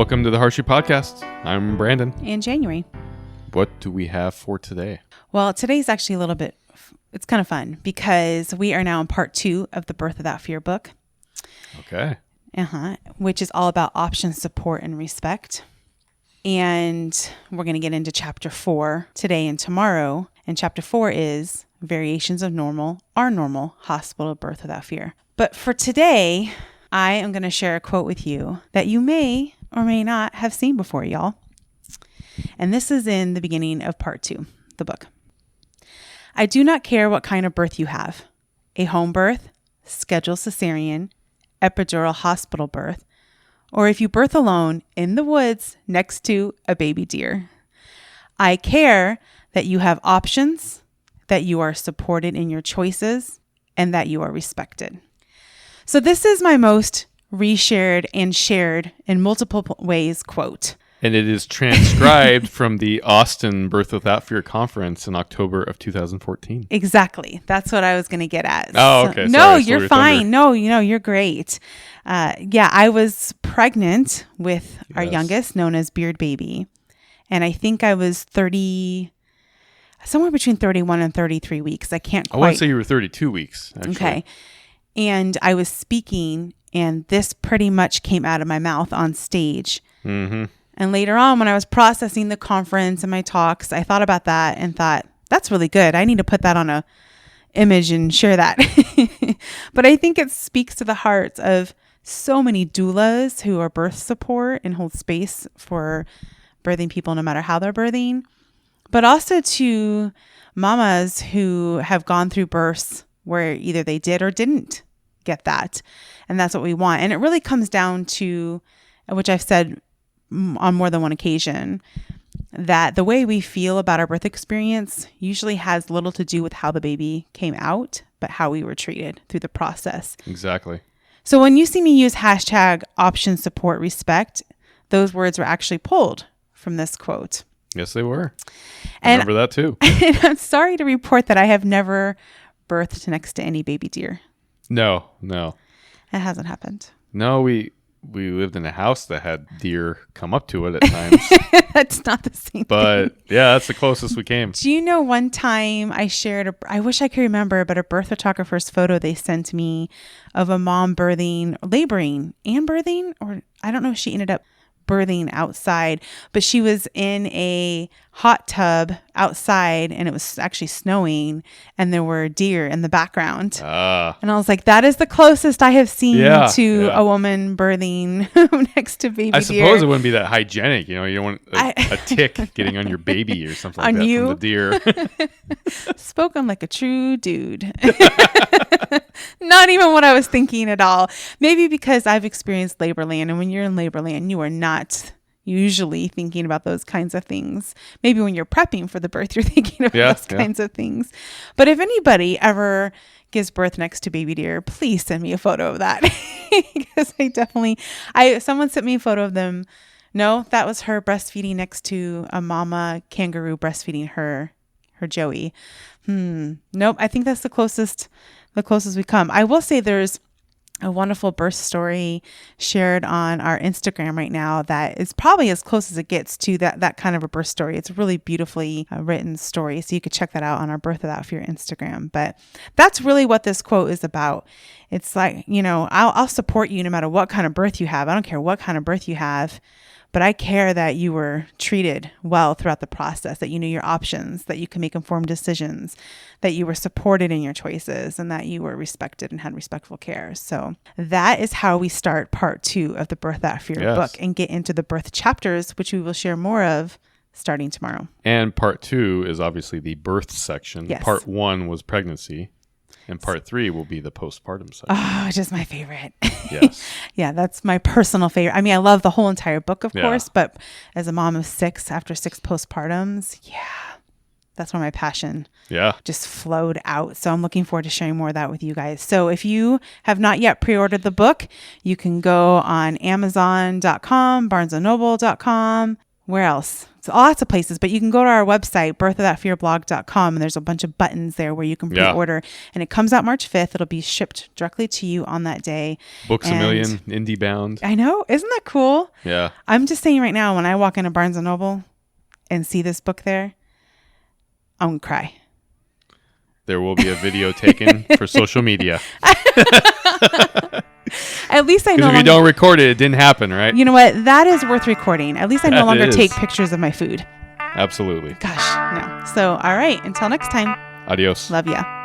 Welcome to the Hachette podcast. I'm Brandon. In January. What do we have for today? Well, today's actually a little bit, it's kind of fun because we are now in part 2 of the Birth Without Fear book. Okay. Which is all about options, support, and respect. And we're going to get into chapter 4 today and tomorrow. And chapter 4 is Variations of Normal Are Normal, Hospital Birth Without Fear. But for today, I am going to share a quote with you that you may or may not have seen before, y'all. And this is in the beginning of part 2, the book. I do not care what kind of birth you have. A home birth, scheduled cesarean, epidural hospital birth, or if you birth alone in the woods next to a baby deer. I care that you have options, that you are supported in your choices, and that you are respected. So this is my most reshared and shared in multiple ways quote. And it is transcribed from the Austin Birth Without Fear conference in October of 2014. Exactly. That's what I was going to get at. Oh, okay. No, you're fine. No, you're great. I was pregnant with our youngest, known as Beard Baby. And I think I was somewhere between 31 and 33 weeks. I can't quite. I want to say you were 32 weeks, actually. Okay. And I was speaking, and this pretty much came out of my mouth on stage. Mm-hmm. And later on, when I was processing the conference and my talks, I thought about that and thought, that's really good. I need to put that on a image and share that. But I think it speaks to the hearts of so many doulas who are birth support and hold space for birthing people no matter how they're birthing, but also to mamas who have gone through births where either they did or didn't get that. And that's what we want. And it really comes down to, which I've said on more than one occasion, that the way we feel about our birth experience usually has little to do with how the baby came out, but how we were treated through the process. Exactly. So when you see me use hashtag option support respect, those words were actually pulled from this quote. Yes, they were. I remember that too. And I'm sorry to report that I have never birthed next to any baby deer. No. It hasn't happened. No, we lived in a house that had deer come up to it at times. That's not the same But thing. Yeah, that's the closest we came. Do you know one time I shared, I wish I could remember, but a birth photographer's photo they sent me of a mom laboring and birthing, or I don't know if she ended up birthing outside, but she was in a hot tub outside and it was actually snowing and there were deer in the background. And I was like, that is the closest I have seen to a woman birthing next to baby deer. I suppose it wouldn't be that hygienic. You don't want a tick getting on your baby or something like that from the deer. Spoken like a true dude. Not even what I was thinking at all. Maybe because I've experienced labor land, and when you're in labor land, you are not usually thinking about those kinds of things. Maybe when you're prepping for the birth, you're thinking about those kinds of things. But if anybody ever gives birth next to baby deer, please send me a photo of that. Because someone sent me a photo of them. No, that was her breastfeeding next to a mama kangaroo breastfeeding her Joey. Nope. I think that's the closest we come. I will say there's a wonderful birth story shared on our Instagram right now that is probably as close as it gets to that kind of a birth story. It's a really beautifully written story. So you could check that out on our Birth Without Fear Instagram. But that's really what this quote is about. It's like, I'll support you no matter what kind of birth you have. I don't care what kind of birth you have. But I care that you were treated well throughout the process, that you knew your options, that you can make informed decisions, that you were supported in your choices, and that you were respected and had respectful care. So that is how we start part 2 of the Birth Without Fear book and get into the birth chapters, which we will share more of starting tomorrow. And part 2 is obviously the birth section. Yes. Part 1 was pregnancy. And part 3 will be the postpartum section. Oh, just my favorite. Yes. Yeah, that's my personal favorite. I mean, I love the whole entire book, of course, but as a mom of 6, after 6 postpartums, that's where my passion just flowed out. So I'm looking forward to sharing more of that with you guys. So if you have not yet pre-ordered the book, you can go on Amazon.com, BarnesandNoble.com, Where else? It's lots of places, but you can go to our website, birthofthatfearblog.com, and there's a bunch of buttons there where you can pre-order. And it comes out March 5th. It'll be shipped directly to you on that day. Books a million, indie bound. I know. Isn't that cool? Yeah. I'm just saying right now, when I walk into Barnes & Noble and see this book there, I'm going to cry. There will be a video taken for social media. At least I know. Because if you don't record it, it didn't happen, right? You know what? That is worth recording. At least I no longer take pictures of my food. Absolutely. Gosh, no. So, all right. Until next time. Adios. Love ya.